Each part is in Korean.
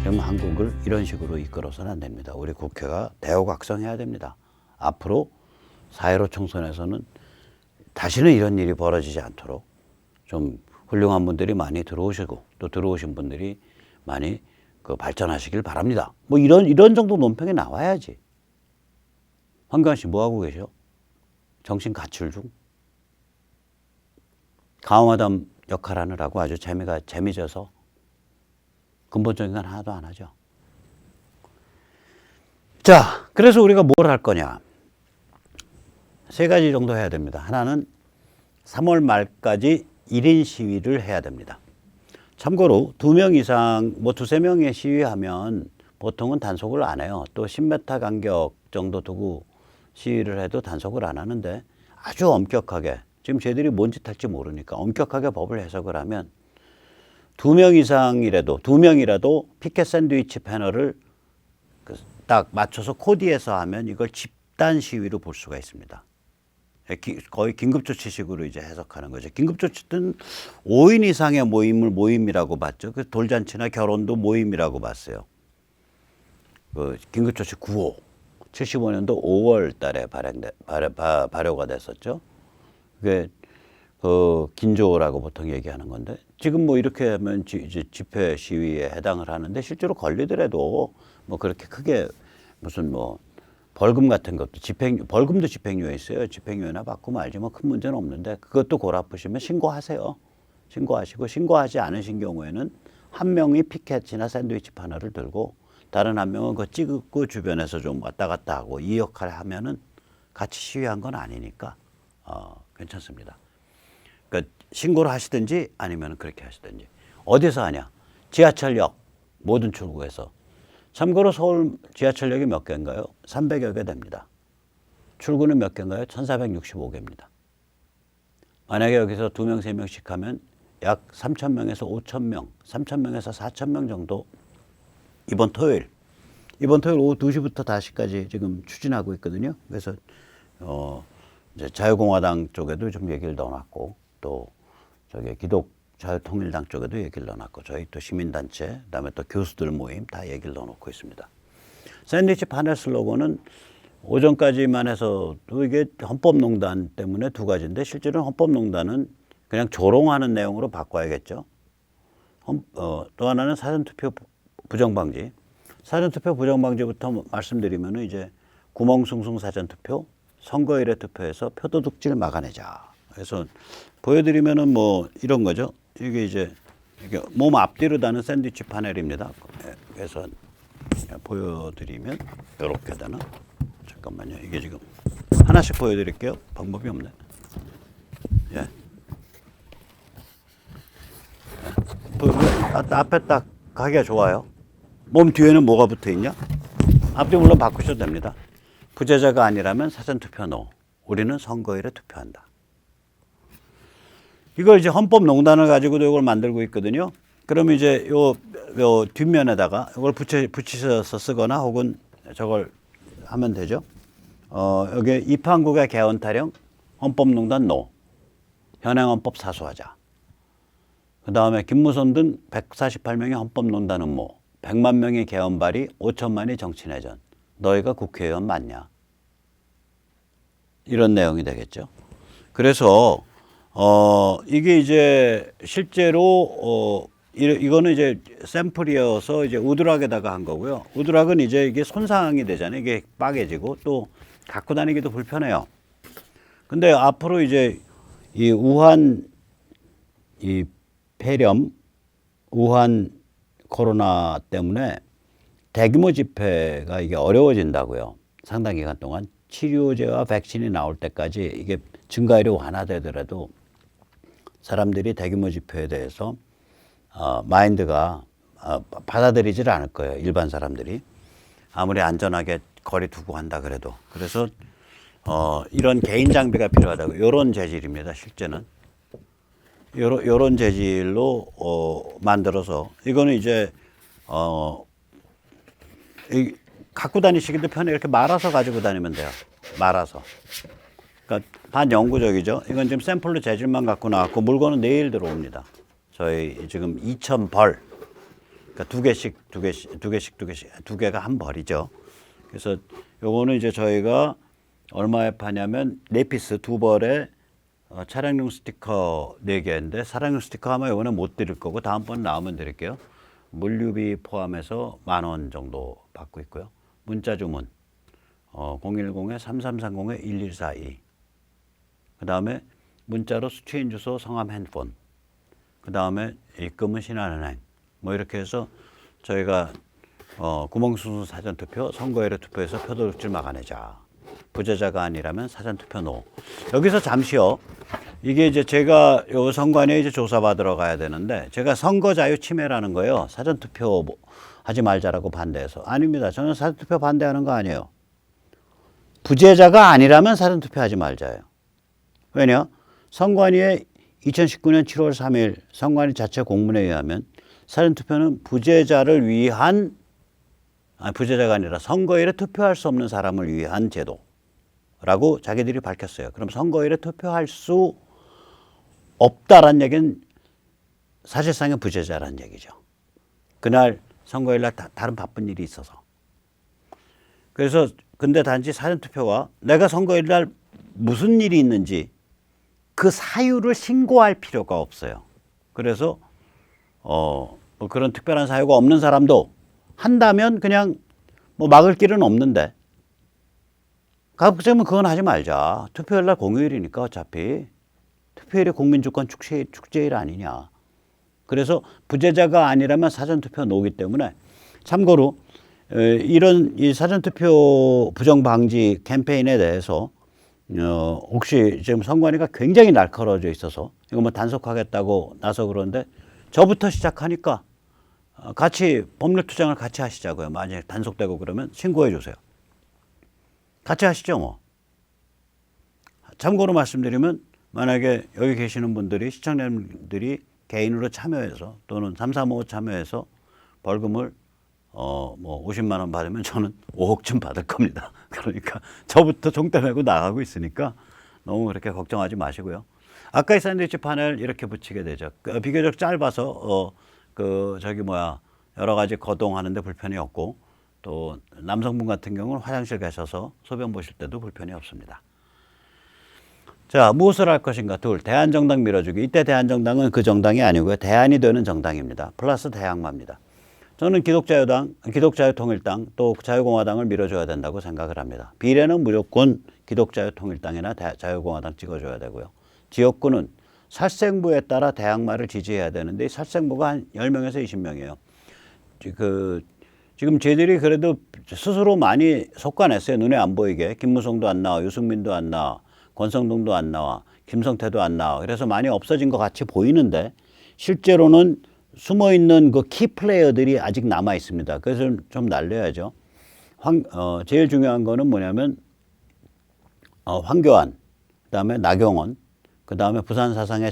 그럼 한국을 이런 식으로 이끌어서는 안 됩니다. 우리 국회가 대우각성해야 됩니다. 앞으로 4.15 총선에서는 다시는 이런 일이 벌어지지 않도록 좀 훌륭한 분들이 많이 들어오시고 또 들어오신 분들이 많이 발전하시길 바랍니다. 뭐 이런 정도 논평이 나와야지. 황교안 씨 뭐 하고 계셔? 정신 가출 중? 강화마담 역할하느라고 아주 재미져서 근본적인 건 하나도 안 하죠. 자, 그래서 우리가 뭘 할 거냐? 세 가지 정도 해야 됩니다. 하나는 3월 말까지 1인 시위를 해야 됩니다. 참고로 2명 이상, 뭐 2~3명의 시위하면 보통은 단속을 안 해요. 또 10m 간격 정도 두고 시위를 해도 단속을 안 하는데 아주 엄격하게, 지금 쟤들이 뭔 짓 할지 모르니까 엄격하게 법을 해석을 하면 2명이라도 피켓 샌드위치 패널을 딱 맞춰서 코디해서 하면 이걸 집단 시위로 볼 수가 있습니다. 거의 긴급조치식으로 이제 해석하는 거죠. 긴급조치는 5인 이상의 모임이라고 봤죠. 그 돌잔치나 결혼도 모임이라고 봤어요. 긴급조치 9호, 75년도 5월 달에 발효가 됐었죠. 그게 긴조라고 보통 얘기하는 건데, 지금 뭐 이렇게 하면 이제 집회 시위에 해당을 하는데, 실제로 걸리더라도 뭐 그렇게 크게 무슨 뭐 벌금 같은 것도 벌금도 집행유예 있어요. 집행유예나 받고 말지 뭐 큰 문제는 없는데, 그것도 골 아프시면 신고하세요. 신고하시고, 신고하지 않으신 경우에는 한 명이 피켓이나 샌드위치 하나를 들고 다른 한 명은 그거 찍고 주변에서 좀 왔다 갔다 하고 이 역할을 하면은 같이 시위한 건 아니니까 괜찮습니다. 그러니까 신고를 하시든지 아니면 그렇게 하시든지. 어디서 하냐? 지하철역 모든 출구에서. 참고로 서울 지하철역이 몇 개인가요? 300여 개 됩니다. 출구는 몇 개인가요? 1465개입니다. 만약에 여기서 2명, 3명씩 하면 약 3,000명에서 5,000명, 3,000명에서 4,000명 정도 이번 토요일 오후 2시부터 5시까지 지금 추진하고 있거든요. 그래서 이제 자유공화당 쪽에도 좀 얘기를 넣어놨고, 또 저기 자유통일당 쪽에도 얘기를 넣어놨고, 저희 또 시민단체, 그다음에 또 교수들 모임 다 얘기를 넣어놓고 있습니다. 샌드위치 파넬 슬로건은 오전까지만 해서 또 이게 헌법농단 때문에 2가지인데, 실제로는 헌법농단은 그냥 조롱하는 내용으로 바꿔야겠죠. 또 하나는 사전투표 부정방지. 사전투표 부정방지부터 말씀드리면은 이제 구멍숭숭 사전투표, 선거일에 투표해서 표도둑질 막아내자. 그래서 보여드리면은 뭐 이런 거죠. 이게 이제 몸 앞뒤로 다는 샌드위치 파넬입니다. 그래서 보여드리면 이렇게 되나? 잠깐만요. 이게 지금 하나씩 보여드릴게요. 방법이 없네. 예. 앞에 딱 가기가 좋아요. 몸 뒤에는 뭐가 붙어 있냐? 앞뒤 물론 바꾸셔도 됩니다. 부재자가 아니라면 사전투표 NO. 우리는 선거일에 투표한다. 이걸 이제 헌법농단을 가지고도 이걸 만들고 있거든요. 그러면 이제 요 뒷면에다가 이걸 붙이셔서 쓰거나 혹은 저걸 하면 되죠. 여기 입헌국의 개헌 타령, 헌법농단 NO. 현행헌법 사수하자. 그 다음에 김무성 등 148명의 헌법농단 음모, 100만 명의 개헌 발의, 5천만이 정치내전. 너희가 국회의원 맞냐? 이런 내용이 되겠죠. 그래서 이게 이제 실제로 이거는 이제 샘플이어서 이제 우드락에다가 한 거고요. 우드락은 이제 이게 손상이 되잖아요. 이게 빠개지고 또 갖고 다니기도 불편해요. 근데 앞으로 이제 이 우한 이 폐렴, 우한 코로나 때문에 대규모 집회가 이게 어려워진다고요. 상당 기간 동안 치료제와 백신이 나올 때까지 이게 증가율이 완화되더라도 사람들이 대규모 집회에 대해서 마인드가 받아들이질 않을 거예요. 일반 사람들이. 아무리 안전하게 거리 두고 한다 그래도. 그래서 이런 개인 장비가 필요하다고. 이런 재질입니다. 실제는. 요런 재질로 만들어서 이거는 이제 갖고 다니시기도 편해. 이렇게 말아서 가지고 다니면 돼요. 말아서. 그러니까 반영구적이죠. 이건 지금 샘플로 재질만 갖고 나왔고 물건은 내일 들어옵니다. 저희 지금 2,000벌 그러니까 두 개가 한 벌이죠. 그래서 요거는 이제 저희가 얼마에 파냐면 4피스 2벌에 차량용 스티커 4개인데 차량용 스티커 아마 요거는 못 드릴 거고 다음번 나오면 드릴게요. 물류비 포함해서 10,000원 정도 받고 있고요. 문자 주문 010-3330-1142 그 다음에 문자로 수취인 주소, 성함, 핸드폰 그 다음에 입금은 신한은행 뭐 이렇게 해서 저희가 구멍순수 사전투표, 선거일에 투표해서 표도둑질 막아내자. 부재자가 아니라면 사전투표 노. 여기서 잠시요. 이게 이제 제가 요 선관위에 이제 조사받으러 가야 되는데 제가 선거 자유 침해라는 거예요. 사전투표 하지 말자라고 반대해서. 아닙니다. 저는 사전투표 반대하는 거 아니에요. 부재자가 아니라면 사전투표 하지 말자예요. 왜냐? 선관위에 2019년 7월 3일 선관위 자체 공문에 의하면 사전투표는 부재자를 위한 부재자가 아니라 선거일에 투표할 수 없는 사람을 위한 제도라고 자기들이 밝혔어요. 그럼 선거일에 투표할 수 없다란 얘기는 사실상의 부재자란 얘기죠. 그날 선거일날 다른 바쁜 일이 있어서. 그래서 근데 단지 사전투표가 내가 선거일날 무슨 일이 있는지 그 사유를 신고할 필요가 없어요. 그래서 뭐 그런 특별한 사유가 없는 사람도 한다면 그냥 뭐 막을 길은 없는데 가급적이면 그건 하지 말자. 투표일날 공휴일이니까 어차피 투표일이 국민주권 축제일 아니냐. 그래서 부재자가 아니라면 사전투표 노기 때문에 참고로 이런 이 사전투표 부정방지 캠페인에 대해서 혹시 지금 선관위가 굉장히 날카로워져 있어서 이거 뭐 단속하겠다고 나서 그러는데 저부터 시작하니까 같이 법률 투쟁을 같이 하시자고요. 만약에 단속되고 그러면 신고해 주세요. 같이 하시죠 뭐. 참고로 말씀드리면 만약에 여기 계시는 분들이 시청자분들이 개인으로 참여해서 또는 3355 참여해서 벌금을 뭐 50만 원 받으면 저는 5억쯤 받을 겁니다. 그러니까 저부터 종대 메고 나가고 있으니까 너무 그렇게 걱정하지 마시고요. 아까 이 샌드위치 판을 이렇게 붙이게 되죠. 비교적 짧아서 여러 가지 거동하는데 불편이 없고 또 남성분 같은 경우는 화장실 가셔서 소변 보실 때도 불편이 없습니다. 자, 무엇을 할 것인가? 둘, 대한정당 밀어주기. 이때 대한정당은 그 정당이 아니고요. 대안이 되는 정당입니다. 플러스 대항마입니다. 저는 기독자유당, 기독자유통일당 또 자유공화당을 밀어줘야 된다고 생각을 합니다. 비례는 무조건 기독자유통일당이나 자유공화당 찍어줘야 되고요. 지역구는 살생부에 따라 대항마를 지지해야 되는데 이 살생부가 한 10명에서 20명이에요. 지금 쟤들이 그래도 스스로 많이 속아냈어요. 눈에 안 보이게. 김무성도 안 나와, 유승민도 안 나와, 권성동도 안 나와, 김성태도 안 나와. 그래서 많이 없어진 것 같이 보이는데 실제로는 숨어있는 그 키 플레이어들이 아직 남아 있습니다. 그래서 좀 날려야죠. 제일 중요한 거는 뭐냐면 황교안, 그다음에 나경원, 그다음에 부산 사상의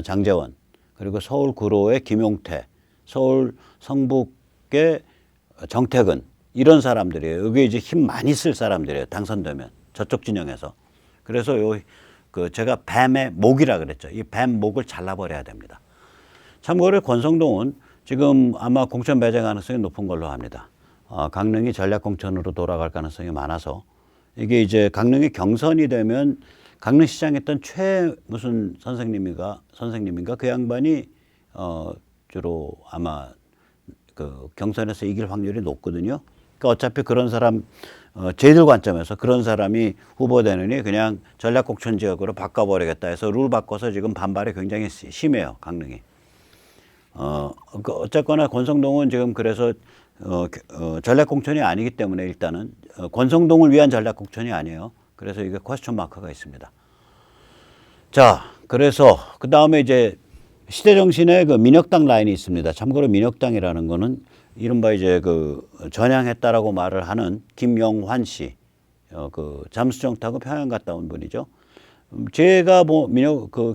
장제원, 그리고 서울 구로의 김용태, 서울 성북의 정태근 이런 사람들이에요. 여기 이제 힘 많이 쓸 사람들이에요. 당선되면 저쪽 진영에서. 그래서 제가 뱀의 목이라 그랬죠. 이 뱀 목을 잘라버려야 됩니다. 참고로 권성동은 지금 아마 공천 배제 가능성이 높은 걸로 합니다. 강릉이 전략 공천으로 돌아갈 가능성이 많아서 이게 이제 강릉이 경선이 되면 강릉시장 했던 최 무슨 선생님인가 그 양반이 주로 아마 그 경선에서 이길 확률이 높거든요. 그러니까 어차피 그런 사람 쟤들 관점에서 그런 사람이 후보되느니 그냥 전략 공천 지역으로 바꿔버리겠다 해서 룰 바꿔서 지금 반발이 굉장히 심해요. 강릉이. 어쨌거나 권성동은 지금 그래서 전략 공천이 아니기 때문에 일단은 권성동을 위한 전략 공천이 아니에요. 그래서 이게 퀘스천 마크가 있습니다. 자, 그래서 그 다음에 이제 시대정신의 그 민혁당 라인이 있습니다. 참고로 민혁당이라는 거는 이른바 이제 그 전향했다라고 말을 하는 김영환 씨, 그 잠수정 타고 평양 갔다 온 분이죠. 제가 뭐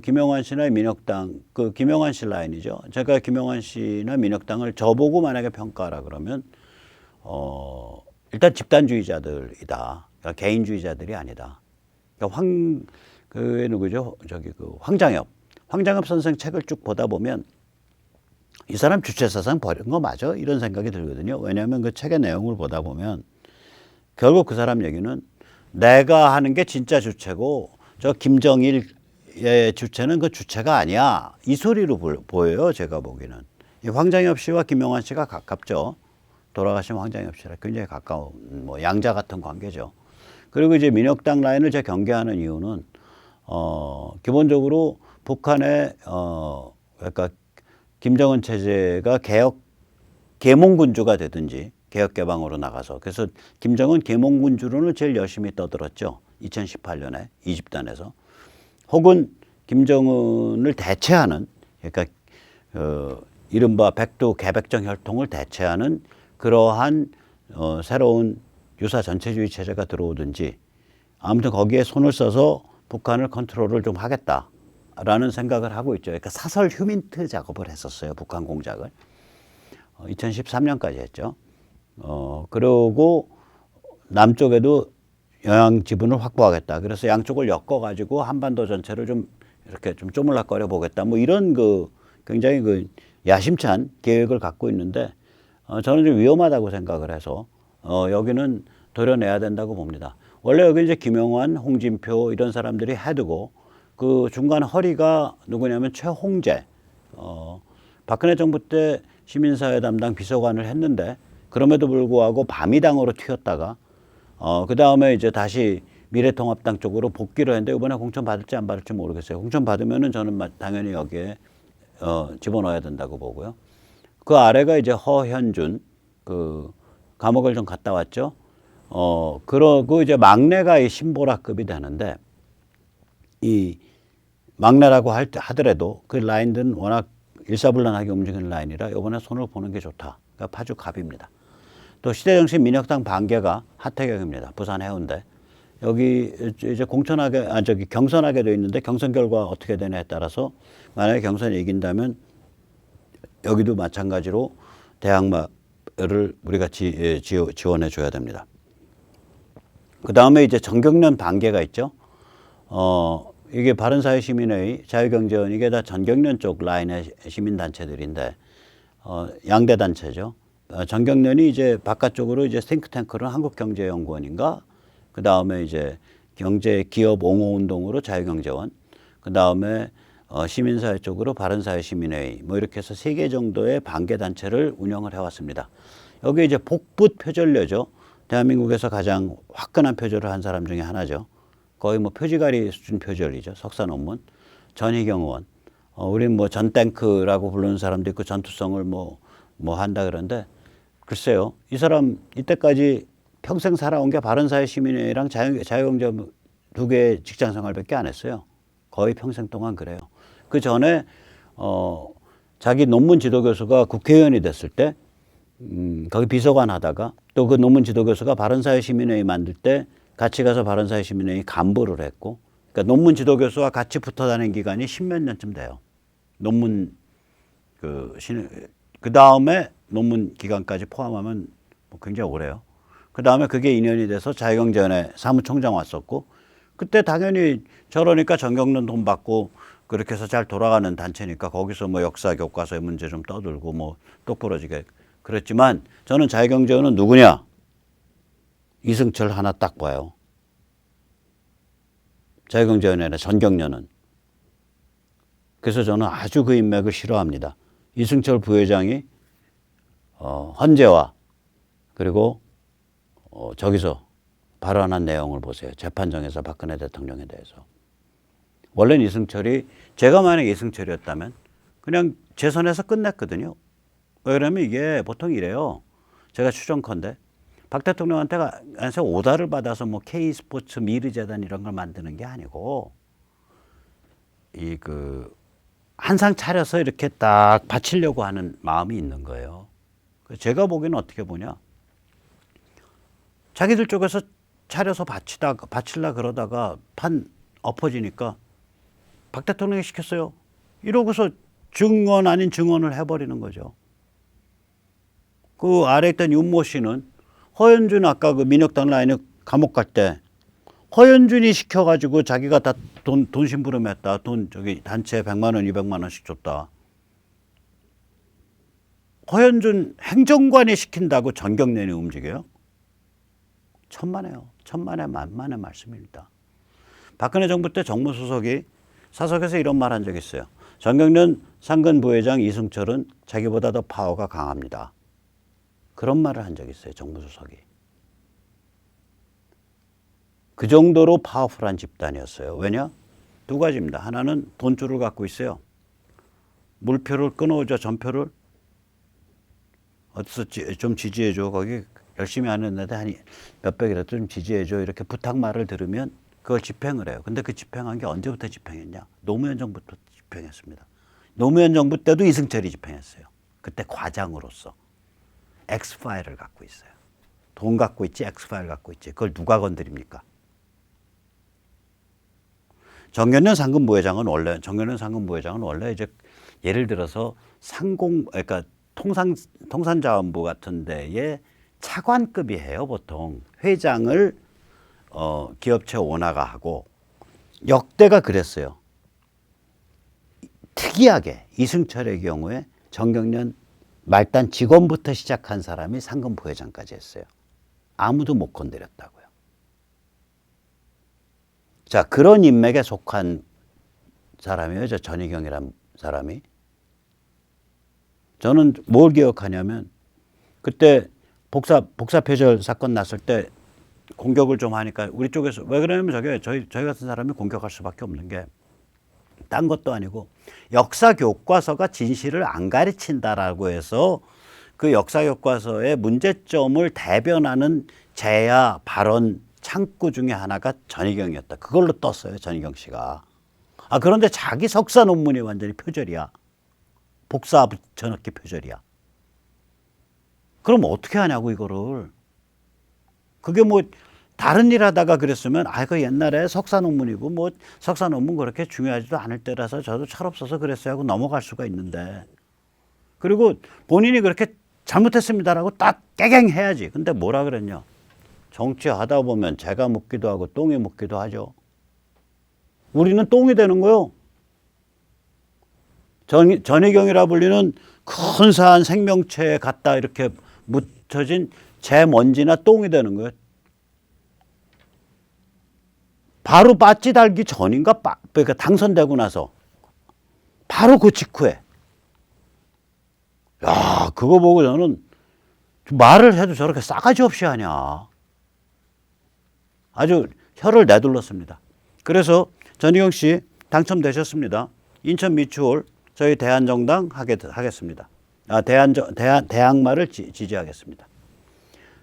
김영환 씨나 민혁당, 그 김영환 씨 라인이죠. 제가 김영환 씨나 민혁당을 저보고 만약에 평가하라 그러면 일단 집단주의자들이다. 그러니까 개인주의자들이 아니다. 그러니까 누구죠? 황장엽 선생 책을 쭉 보다 보면 이 사람 주체 사상 버린 거 맞아? 이런 생각이 들거든요. 왜냐하면 그 책의 내용을 보다 보면 결국 그 사람 얘기는 내가 하는 게 진짜 주체고 저 김정일의 주체는 그 주체가 아니야. 이 소리로 보여요. 제가 보기에는. 이 황장엽 씨와 김용환 씨가 가깝죠. 돌아가신 황장엽 씨랑 굉장히 가까운 뭐 양자 같은 관계죠. 그리고 이제 민혁당 라인을 제가 경계하는 이유는 기본적으로 북한의 그러니까 김정은 체제가 계몽군주가 되든지 개혁개방으로 나가서 그래서 김정은 계몽군주론을 제일 열심히 떠들었죠. 2018년에 이집단에서 혹은 김정은을 대체하는 그러니까 이른바 백두 개백정 혈통을 대체하는 그러한 새로운 유사 전체주의 체제가 들어오든지 아무튼 거기에 손을 써서 북한을 컨트롤을 좀 하겠다라는 생각을 하고 있죠. 그러니까 사설 휴민트 작업을 했었어요. 북한 공작을. 2013년까지 했죠. 그러고 남쪽에도 영향 지분을 확보하겠다. 그래서 양쪽을 엮어가지고 한반도 전체를 좀 이렇게 좀 쪼물락거려 보겠다. 뭐 이런 그 굉장히 그 야심찬 계획을 갖고 있는데 저는 좀 위험하다고 생각을 해서 여기는 도려내야 된다고 봅니다. 원래 여기 이제 김영환, 홍진표 이런 사람들이 헤드고 그 중간 허리가 누구냐면 최홍재. 박근혜 정부 때 시민사회 담당 비서관을 했는데 그럼에도 불구하고 바미당으로 튀었다가 그 다음에 이제 다시 미래통합당 쪽으로 복귀를 했는데 이번에 공천 받을지 안 받을지 모르겠어요. 공천 받으면은 저는 당연히 여기에 집어넣어야 된다고 보고요. 그 아래가 이제 허현준 그 감옥을 좀 갔다 왔죠. 그러고 이제 막내가 이 신보라급이 되는데 이 막내라고 하더라도 그 라인들은 워낙 일사불란하게 움직이는 라인이라 이번에 손을 보는 게 좋다. 그러니까 파주 갑입니다. 또 시대정신 민혁당 반개가 하태경입니다. 부산 해운대. 여기 이제 경선하게 돼 있는데 경선 결과 어떻게 되냐에 따라서 만약에 경선이 이긴다면 여기도 마찬가지로 대항마를 우리가 지원해 줘야 됩니다. 그 다음에 이제 정경련 반개가 있죠. 이게 바른사회시민회의, 자유경제원 이게 다 정경련 쪽 라인의 시민단체들인데 양대 단체죠. 정경련이 이제 바깥쪽으로 이제 싱크탱크는 한국경제연구원인가, 그 다음에 이제 경제기업 옹호운동으로 자유경제원, 그 다음에 시민사회 쪽으로 바른사회시민회의 뭐 이렇게 해서 3개 정도의 반개 단체를 운영을 해왔습니다. 여기 이제 복붙 표절녀죠. 대한민국에서 가장 화끈한 표절을 한 사람 중에 하나죠. 거의 뭐 표지가리 수준 표절이죠. 석사 논문. 전희경 의원. 우린 뭐 전탱크라고 부르는 사람도 있고 전투성을 뭐 한다 그러는데 글쎄요. 이 사람 이때까지 평생 살아온 게 바른사회시민회의랑 자유경제 2개의 직장생활밖에 안 했어요. 거의 평생 동안 그래요. 그 전에 자기 논문 지도교수가 국회의원이 됐을 때 거기 비서관 하다가 또 그 논문 지도교수가 바른사회시민회의 만들 때 같이 가서 바른사회시민회의 간부를 했고, 그러니까 논문 지도교수와 같이 붙어 다닌 기간이 10몇 년쯤 돼요. 논문 그 다음에 논문 기간까지 포함하면 뭐 굉장히 오래요. 그 다음에 그게 인연이 돼서 자유경제원에 사무총장 왔었고, 그때 당연히 저러니까 전경련 돈 받고 그렇게 해서 잘 돌아가는 단체니까 거기서 뭐 역사 교과서의 문제 좀 떠들고 뭐 똑부러지게 그랬지만 저는 자유경제원은 누구냐? 이승철 하나 딱 봐요. 자유경제원의 전경련은. 그래서 저는 아주 그 인맥을 싫어합니다. 이승철 부회장이 헌재와 그리고 저기서 발언한 내용을 보세요. 재판정에서 박근혜 대통령에 대해서. 원래는 이승철이, 제가 만약에 이승철이었다면 그냥 재선에서 끝냈거든요. 왜 그러면 이게 보통 이래요. 제가 추정컨대 박 대통령한테 오다를 받아서 뭐 K스포츠 미르재단 이런 걸 만드는 게 아니고 한상 차려서 이렇게 딱 바치려고 하는 마음이 있는 거예요. 제가 보기에는 어떻게 보냐. 자기들 쪽에서 차려서 바칠라 그러다가 판 엎어지니까 박 대통령이 시켰어요. 이러고서 증언 아닌 증언을 해버리는 거죠. 그 아래 있던 윤모 씨는 허현준 아까 그 민혁당 라인에 감옥 갈 때 허현준이 시켜가지고 자기가 다 돈 심부름했다. 돈 저기 단체 100만 원, 200만 원씩 줬다. 허현준 행정관이 시킨다고 전경련이 움직여요? 천만에요. 천만에 만만의 말씀입니다. 박근혜 정부 때 정무수석이 사석에서 이런 말 한 적이 있어요. 전경련 상근 부회장 이승철은 자기보다 더 파워가 강합니다. 그런 말을 한 적이 있어요. 정무수석이. 그 정도로 파워풀한 집단이었어요. 왜냐? 두 가지입니다. 하나는 돈줄을 갖고 있어요. 물표를 끊어오죠. 전표를. 어디서 좀 지지해줘. 거기 열심히 하는 애들 한 몇백이라도 좀 지지해줘. 이렇게 부탁말을 들으면 그걸 집행을 해요. 근데 그 집행한 게 언제부터 집행했냐? 노무현 정부부터 집행했습니다. 노무현 정부 때도 이승철이 집행했어요. 그때 과장으로서. X파일을 갖고 있어요. 돈 갖고 있지, X파일 갖고 있지. 그걸 누가 건드립니까? 정경련 상근부회장은 원래 이제 예를 들어서 그러니까 통산자원부 같은 데에 차관급이에요, 보통. 회장을 기업체 오너가 하고 역대가 그랬어요. 특이하게 이승철의 경우에 정경련 말단 직원부터 시작한 사람이 상근부회장까지 했어요. 아무도 못 건드렸다고요. 자, 그런 인맥에 속한 사람이에요. 저 전희경이라는 사람이. 저는 뭘 기억하냐면 그때 복사표절 사건 났을 때 공격을 좀 하니까 우리 쪽에서 왜 그러냐면 저희 같은 사람이 공격할 수밖에 없는 게 딴 것도 아니고 역사 교과서가 진실을 안 가르친다라고 해서 그 역사 교과서의 문제점을 대변하는 제야 발언 창구 중에 하나가 전희경이었다. 그걸로 떴어요. 전희경 씨가. 그런데 자기 석사 논문이 완전히 표절이야. 복사 붙여넣기 표절이야. 그럼 어떻게 하냐고 이거를. 그게 뭐 다른 일 하다가 그랬으면 그 옛날에 석사 논문이고 뭐 석사 논문 그렇게 중요하지도 않을 때라서 저도 철없어서 그랬어요 하고 넘어갈 수가 있는데, 그리고 본인이 그렇게 잘못했습니다라고 딱 깨갱 해야지. 근데 뭐라 그랬냐. 정치하다 보면 재가 묻기도 하고 똥이 묻기도 하죠. 우리는 똥이 되는 거요. 전희경이라 불리는 근사한 생명체에 갖다 이렇게 묻혀진 재 먼지나 똥이 되는 거예요. 바로 빠찌 달기 전인가? 그러니까 당선되고 나서 바로 그 직후에. 야, 그거 보고 저는 말을 해도 저렇게 싸가지 없이 하냐. 아주 혀를 내둘렀습니다. 그래서 전희경 씨 당첨되셨습니다. 인천 미추홀 저희 대한정당 하겠습니다. 대항마를 지지하겠습니다.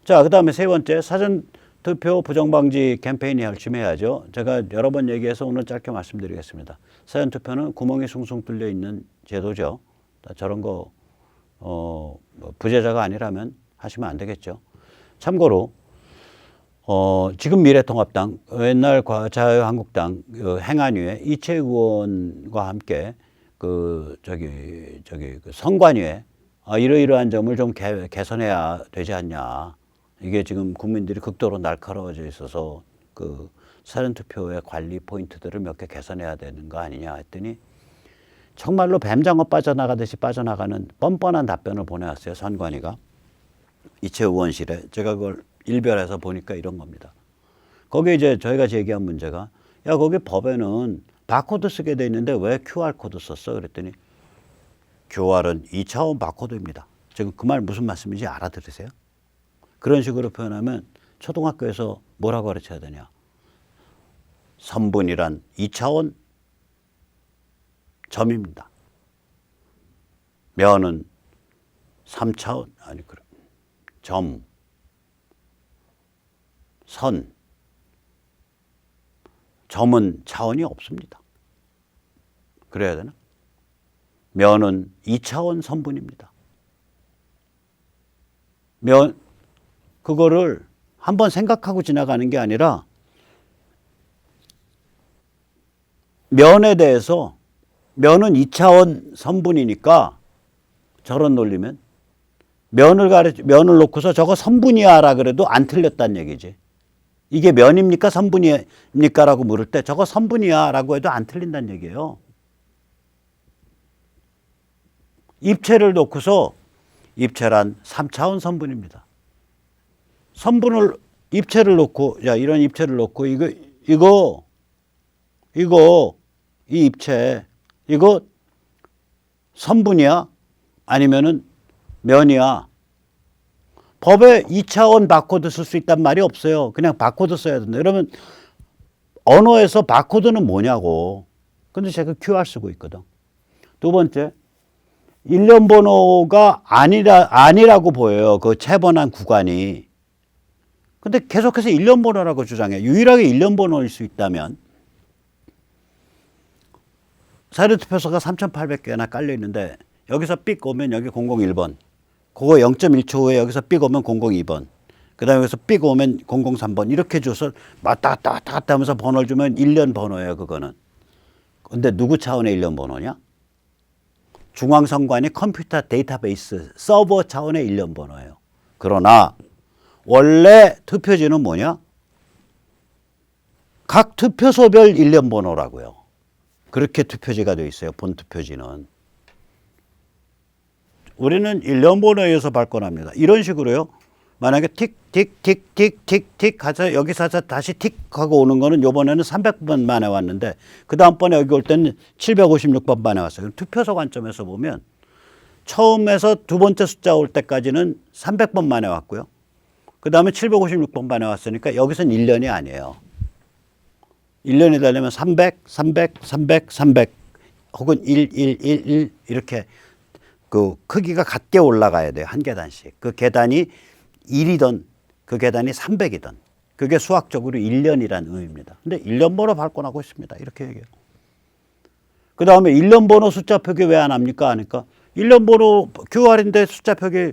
자, 그 다음에 세 번째, 사전투표 부정방지 캠페인 열심히 해야죠. 제가 여러 번 얘기해서 오늘 짧게 말씀드리겠습니다. 사전투표는 구멍이 숭숭 뚫려 있는 제도죠. 저런 거 부재자가 아니라면 하시면 안 되겠죠. 참고로 지금 미래통합당, 옛날 자유한국당 행안위에 이채 의원과 함께 그 선관위에 이러이러한 점을 좀 개선해야 되지 않냐. 이게 지금 국민들이 극도로 날카로워져 있어서 그 사전투표의 관리 포인트들을 몇 개 개선해야 되는 거 아니냐 했더니 정말로 뱀장어 빠져나가듯이 빠져나가는 뻔뻔한 답변을 보내왔어요. 선관위가. 이채 의원실에. 제가 그걸 일별해서 보니까 이런 겁니다. 거기에 이제 저희가 제기한 문제가, 야, 거기 법에는 바코드 쓰게 돼 있는데 왜 QR코드 썼어? 그랬더니 QR은 2차원 바코드입니다. 지금 그 말 무슨 말씀인지 알아들으세요? 그런 식으로 표현하면 초등학교에서 뭐라고 가르쳐야 되냐. 선분이란 2차원 점입니다. 면은 3차원, 점, 선, 점은 차원이 없습니다. 그래야 되나? 면은 2차원 선분입니다. 그거를 한번 생각하고 지나가는 게 아니라 면에 대해서 면은 2차원 선분이니까 저런 논리면 면을 놓고서 저거 선분이야라 그래도 안 틀렸다는 얘기지. 이게 면입니까? 선분입니까? 라고 물을 때 저거 선분이야 라고 해도 안 틀린다는 얘기예요. 입체를 놓고서 입체란 3차원 선분입니다. 선분을 입체를 놓고 야 이런 입체를 놓고 이 입체 이거 선분이야? 아니면은 면이야? 법에 2차원 바코드 쓸 수 있단 말이 없어요. 그냥 바코드 써야 된다. 그러면 언어에서 바코드는 뭐냐고. 근데 제가 QR 쓰고 있거든. 두 번째, 일련 번호가 아니라고 보여요. 그 체번한 구간이. 근데 계속해서 일련 번호라고 주장해. 유일하게 일련 번호일 수 있다면 사전투표소가 3,800개나 깔려 있는데 여기서 삑 오면 여기 001번. 그거 0.1초 후에 여기서 삑 오면 002번. 그 다음에 여기서 삑 오면 003번. 이렇게 줘서 왔다 갔다 하면서 번호를 주면 일련 번호예요, 그거는. 근데 누구 차원의 일련 번호냐? 중앙선관위 컴퓨터 데이터베이스 서버 차원의 일련 번호예요. 그러나 원래 투표지는 뭐냐? 각 투표소별 일련 번호라고요. 그렇게 투표지가 되어 있어요. 본 투표지는. 우리는 일련 번호에 의해서 발권합니다. 이런 식으로요. 만약에 틱 하자 여기서 다시 틱 하고 오는 거는 요번에는 300번 만에 왔는데 그 다음번에 여기 올 때는 756번 만에 왔어요. 투표소 관점에서 보면 처음에서 두 번째 숫자 올 때까지는 300번 만에 왔고요. 그 다음에 756번 만에 왔으니까 여기서는 1년이 아니에요. 1년이 되려면 300 혹은 1 이렇게 그 크기가 같게 올라가야 돼요. 한 계단씩. 그 계단이 1이든 그 계단이 300이든 그게 수학적으로 1년이라는 의미입니다. 근데 1년 번호 발권하고 있습니다. 이렇게 얘기해요. 그 다음에 1년 번호 숫자 표기 왜 안 합니까? 하니까 1년 번호 QR인데 숫자 표기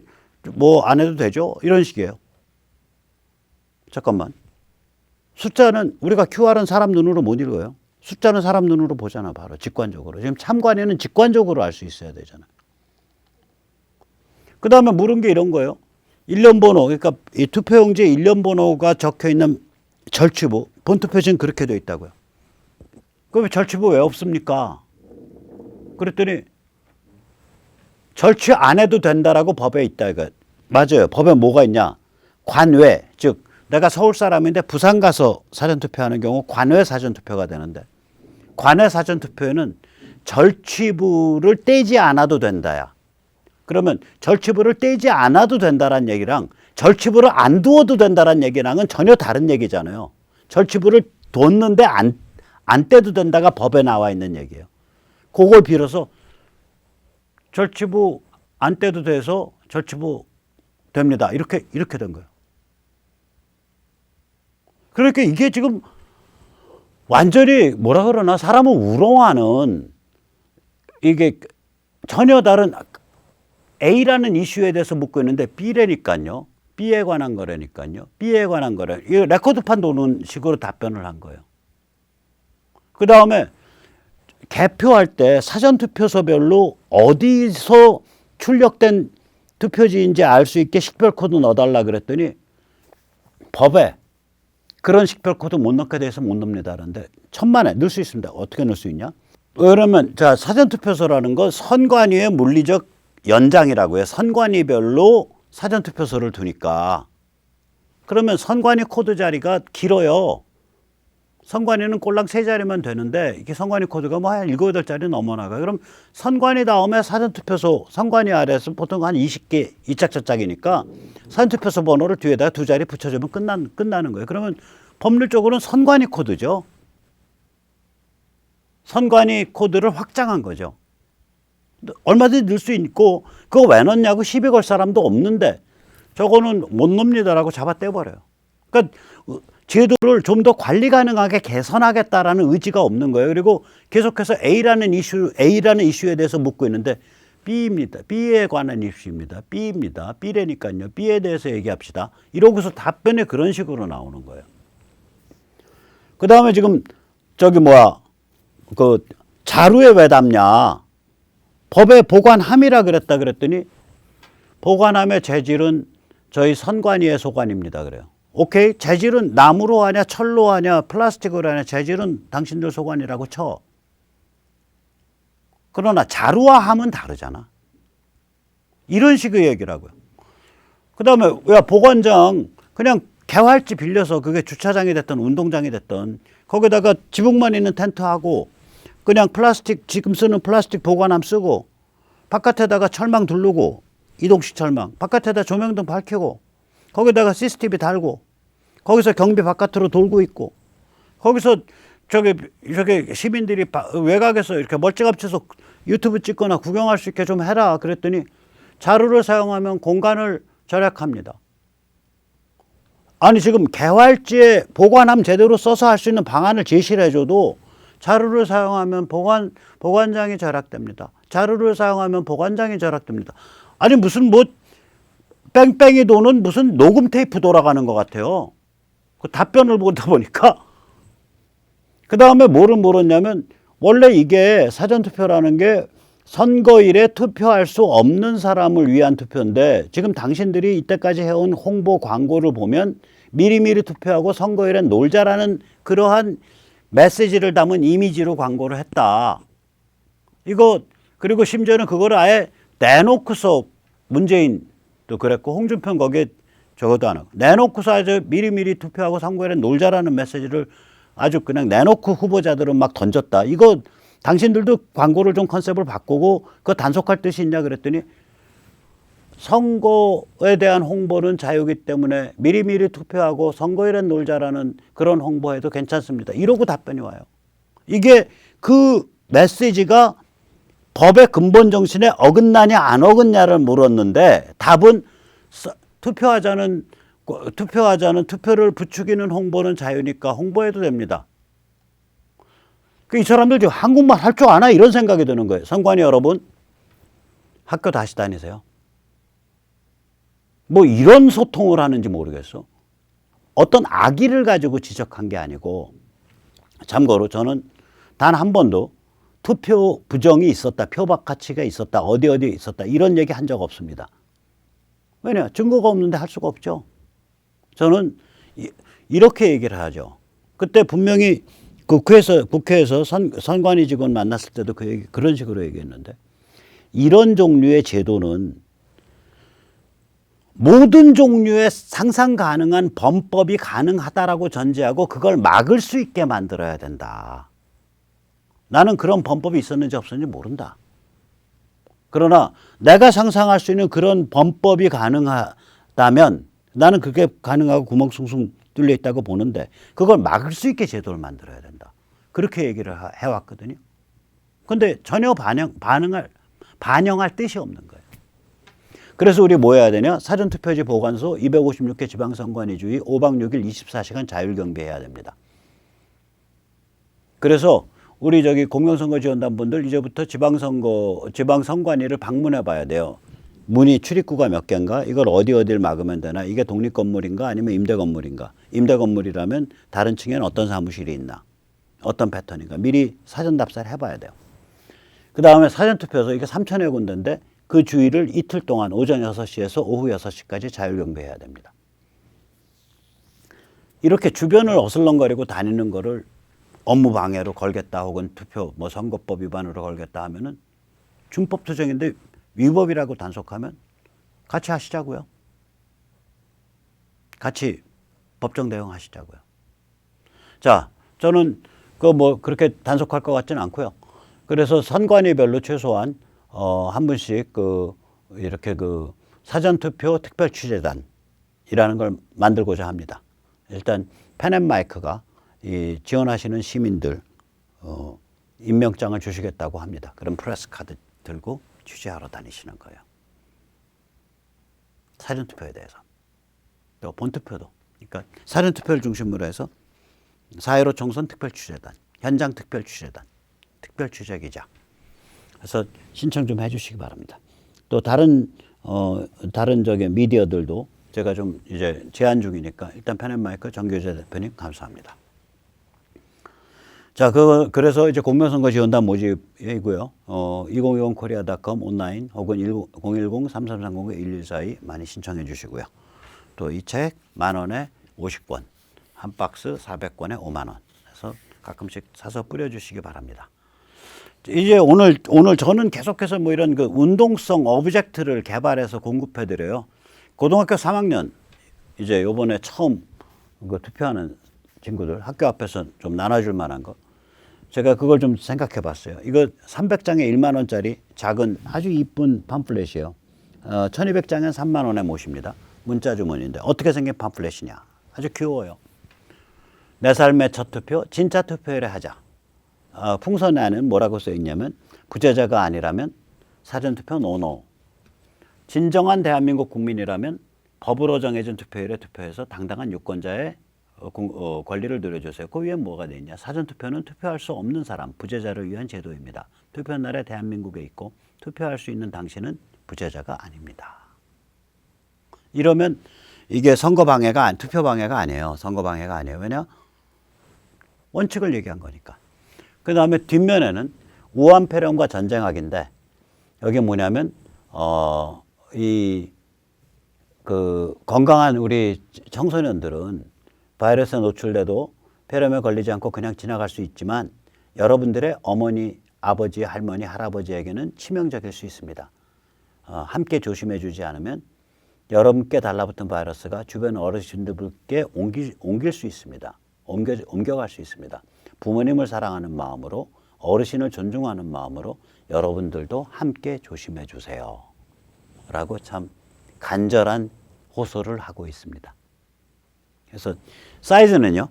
뭐 안 해도 되죠? 이런 식이에요. 잠깐만. 숫자는 우리가 QR은 사람 눈으로 못 읽어요. 숫자는 사람 눈으로 보잖아. 바로 직관적으로. 지금 참관위는 직관적으로 알 수 있어야 되잖아. 그 다음에 물은 게 이런 거예요. 일련 번호, 그러니까 이 투표용지에 일련 번호가 적혀 있는 절취부, 본투표지는 그렇게 되어 있다고요. 그럼 절취부 왜 없습니까? 그랬더니 절취 안 해도 된다라고 법에 있다. 이거 맞아요. 법에 뭐가 있냐? 관외, 즉 내가 서울 사람인데 부산 가서 사전투표하는 경우 관외 사전투표가 되는데 관외 사전투표에는 절취부를 떼지 않아도 된다야. 그러면 절취부를 떼지 않아도 된다는 얘기랑 절취부를 안 두어도 된다는 얘기랑은 전혀 다른 얘기잖아요. 절취부를 뒀는데 안 떼도 된다가 법에 나와 있는 얘기예요. 그걸 빌어서 절취부 안 떼도 돼서 절취부 됩니다. 이렇게 된 거예요. 그러니까 이게 지금 완전히 뭐라 그러나 사람을 우롱하는 이게 전혀 다른 A라는 이슈에 대해서 묻고 있는데 B라니까요. B에 관한 거라니까요. B에 관한 거래. 이 레코드판 도는 식으로 답변을 한 거예요. 그 다음에 개표할 때 사전투표소별로 어디서 출력된 투표지인지 알 수 있게 식별 코드 넣어달라 그랬더니 법에 그런 식별 코드 못 넣게 돼서 못 넣습니다. 그런데 천만에 넣을 수 있습니다. 어떻게 넣을 수 있냐? 그러면 자 사전투표소라는 건 선관위의 물리적 연장이라고 해요. 선관위별로 사전투표소를 두니까. 그러면 선관위 코드 자리가 길어요. 선관위는 꼴랑 3자리면 되는데 이게 선관위 코드가 뭐 한 7, 8자리 넘어나가요. 그럼 선관위 다음에 사전투표소, 선관위 아래에서 보통 한 20개, 이짝저짝이니까 사전투표소 번호를 뒤에다가 2자리 붙여주면 끝나는 거예요. 그러면 법률적으로는 선관위 코드죠. 선관위 코드를 확장한 거죠. 얼마든지 넣을 수 있고 그거 왜 넣냐고 시비 걸 사람도 없는데 저거는 못 넣습니다라고 잡아 떼버려요. 그러니까 제도를 좀 더 관리 가능하게 개선하겠다라는 의지가 없는 거예요. 그리고 계속해서 A라는 이슈에 대해서 묻고 있는데 B입니다. B에 관한 이슈입니다. B입니다. B라니까요. B에 대해서 얘기합시다. 이러고서 답변이 그런 식으로 나오는 거예요. 그 다음에 지금 그 자루에 왜 담냐? 법에 보관함이라 그랬더니 보관함의 재질은 저희 선관위의 소관입니다. 그래요. 오케이. 재질은 나무로 하냐 철로 하냐 플라스틱으로 하냐 재질은 당신들 소관이라고 쳐. 그러나 자루와 함은 다르잖아. 이런 식의 얘기라고요. 그 다음에 야 보관장 그냥 개활지 빌려서 그게 주차장이 됐든 운동장이 됐든 거기다가 지붕만 있는 텐트하고 그냥 플라스틱 지금 쓰는 플라스틱 보관함 쓰고 바깥에다가 철망 두르고 이동식 철망 바깥에다 조명등 밝히고 거기다가 CCTV 달고 거기서 경비 바깥으로 돌고 있고 거기서 저기 시민들이 외곽에서 이렇게 멀찌감치해서 유튜브 찍거나 구경할 수 있게 좀 해라 그랬더니 자루를 사용하면 공간을 절약합니다. 아니 지금 개활지에 보관함 제대로 써서 할 수 있는 방안을 제시를 해줘도 자루를 사용하면 보관장이 절약됩니다. 자루를 사용하면 보관장이 절약됩니다. 아니 무슨 뭐 뺑뺑이 도는 무슨 녹음 테이프 돌아가는 것 같아요. 그 답변을 보다 보니까 그 다음에 뭐를 물었냐면 원래 이게 사전투표라는 게 선거일에 투표할 수 없는 사람을 위한 투표인데 지금 당신들이 이때까지 해온 홍보 광고를 보면 미리미리 투표하고 선거일엔 놀자라는 그러한 메시지를 담은 이미지로 광고를 했다. 이거 그리고 심지어는 그거를 아예 내놓고서 문재인도 그랬고 홍준표는 거기에 저것도 안 하고 내놓고서 아주 미리미리 투표하고 선거일엔 놀자라는 메시지를 아주 그냥 내놓고 후보자들은 막 던졌다. 이거 당신들도 광고를 좀 컨셉을 바꾸고 그거 단속할 뜻이 있냐 그랬더니 선거에 대한 홍보는 자유이기 때문에 미리미리 투표하고 선거일엔 놀자라는 그런 홍보해도 괜찮습니다. 이러고 답변이 와요. 이게 그 메시지가 법의 근본 정신에 어긋나냐 안 어긋냐를 물었는데 답은 투표하자는 투표를 부추기는 홍보는 자유니까 홍보해도 됩니다. 이 사람들 지금 한국말 할 줄 아나 이런 생각이 드는 거예요. 선관위 여러분 학교 다시 다니세요. 뭐 이런 소통을 하는지 모르겠어. 어떤 악의를 가지고 지적한 게 아니고 참고로 저는 단 한 번도 투표 부정이 있었다. 표박 가치가 있었다. 어디에 있었다. 이런 얘기 한 적 없습니다. 왜냐? 증거가 없는데 할 수가 없죠. 저는 이렇게 얘기를 하죠. 그때 분명히 국회에서 선관위 직원 만났을 때도 그런 식으로 얘기했는데 이런 종류의 제도는 모든 종류의 상상 가능한 범법이 가능하다라고 전제하고 그걸 막을 수 있게 만들어야 된다. 나는 그런 범법이 있었는지 없었는지 모른다. 그러나 내가 상상할 수 있는 그런 범법이 가능하다면 나는 그게 가능하고 구멍 숭숭 뚫려 있다고 보는데 그걸 막을 수 있게 제도를 만들어야 된다. 그렇게 얘기를 해왔거든요. 근데 전혀 반영할 뜻이 없는 거예요. 그래서 우리 뭐 해야 되냐? 사전투표지 보관소 256개 지방선관위 주의 5박 6일 24시간 자율경비해야 됩니다. 그래서 우리 공영선거지원단분들 이제부터 지방선관위를 방문해 봐야 돼요. 문의 출입구가 몇 개인가? 이걸 어디를 막으면 되나? 이게 독립건물인가? 아니면 임대건물인가? 임대건물이라면 다른 층에는 어떤 사무실이 있나? 어떤 패턴인가? 미리 사전 답사를 해봐야 돼요. 그 다음에 사전투표소 이게 3,000여 군데인데 그 주의를 이틀 동안 오전 6시에서 오후 6시까지 자율경비해야 됩니다. 이렇게 주변을 어슬렁거리고 다니는 거를 업무 방해로 걸겠다 혹은 선거법 위반으로 걸겠다 하면은 준법 투정인데 위법이라고 단속하면 같이 하시자고요. 같이 법정 대응하시자고요. 자, 저는 그렇게 단속할 것 같지는 않고요. 그래서 선관위별로 최소한 한 분씩 이렇게 사전투표 특별취재단이라는 걸 만들고자 합니다. 일단 펜앤마이크가 지원하시는 시민들 임명장을 주시겠다고 합니다. 그럼 프레스 카드 들고 취재하러 다니시는 거예요. 사전투표에 대해서. 또 본투표도. 그러니까 사전투표를 중심으로 해서 4.15 총선 특별취재단, 현장 특별취재단, 특별취재기자. 그래서 신청 좀 해주시기 바랍니다. 또 다른 미디어들도 제가 좀 이제 제안 중이니까 일단 펜앤마이크 정규재 대표님 감사합니다. 자, 그래서 이제 공명선거 지원단 모집이고요. 2020korea.com 온라인 혹은 010-3330-1142 많이 신청해 주시고요. 또 이 책 10,000원에 50권, 한 박스 400권에 5만 원. 그래서 가끔씩 사서 뿌려주시기 바랍니다. 이제 오늘 저는 계속해서 뭐 이런 그 운동성 오브젝트를 개발해서 공급해 드려요. 고등학교 3학년 이제 요번에 처음 그 투표하는 친구들 학교 앞에서 좀 나눠줄 만한 거. 제가 그걸 좀 생각해 봤어요. 이거 300장에 1만 원짜리 작은 아주 이쁜 팜플렛이에요. 1200장엔 3만 원에 모십니다. 문자 주문인데 어떻게 생긴 팜플렛이냐. 아주 귀여워요. 내 삶의 첫 투표, 진짜 투표를 하자. 풍선에는 뭐라고 써 있냐면 부재자가 아니라면 사전투표 노노. 진정한 대한민국 국민이라면 법으로 정해진 투표일에 투표해서 당당한 유권자의 권리를 누려주세요. 그 위에 뭐가 돼 있냐. 사전투표는 투표할 수 없는 사람, 부재자를 위한 제도입니다. 투표날에 대한민국에 있고 투표할 수 있는 당신은 부재자가 아닙니다. 이러면 이게 투표 방해가 아니에요. 선거 방해가 아니에요. 왜냐? 원칙을 얘기한 거니까. 그 다음에 뒷면에는 우한폐렴과 전쟁학인데 여기 뭐냐면 건강한 우리 청소년들은 바이러스에 노출돼도 폐렴에 걸리지 않고 그냥 지나갈 수 있지만 여러분들의 어머니, 아버지, 할머니, 할아버지에게는 치명적일 수 있습니다. 함께 조심해 주지 않으면 여러분께 달라붙은 바이러스가 주변 어르신들께 옮길 수 있습니다. 옮겨갈 수 있습니다. 부모님을 사랑하는 마음으로 어르신을 존중하는 마음으로 여러분들도 함께 조심해 주세요. 라고 참 간절한 호소를 하고 있습니다. 그래서 사이즈는요.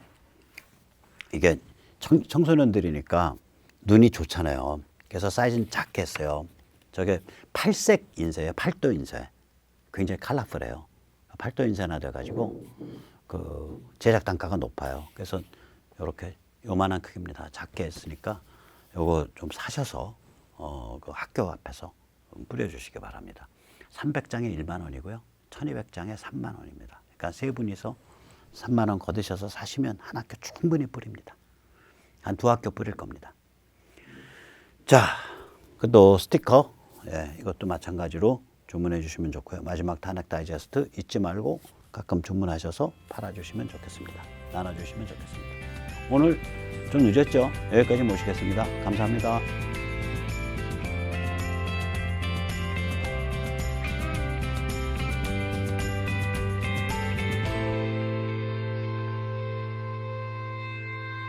이게 청소년들이니까 눈이 좋잖아요. 그래서 사이즈는 작게 했어요. 저게 8색 인쇄예요. 8도 인쇄. 굉장히 컬러풀해요. 8도 인쇄나 돼가지고 그 제작 단가가 높아요. 그래서 이렇게 요만한 크기입니다. 작게 했으니까 요거 좀 사셔서 그 학교 앞에서 뿌려주시기 바랍니다. 300장에 1만 원이고요. 1200장에 3만 원입니다. 그러니까 세 분이서 3만 원 거두셔서 사시면 한 학교 충분히 뿌립니다. 한 두 학교 뿌릴 겁니다. 자, 또 스티커, 예, 이것도 마찬가지로 주문해 주시면 좋고요. 마지막 탄핵 다이제스트 잊지 말고 가끔 주문하셔서 팔아주시면 좋겠습니다. 나눠주시면 좋겠습니다. 오늘 좀 늦었죠? 여기까지 모시겠습니다. 감사합니다.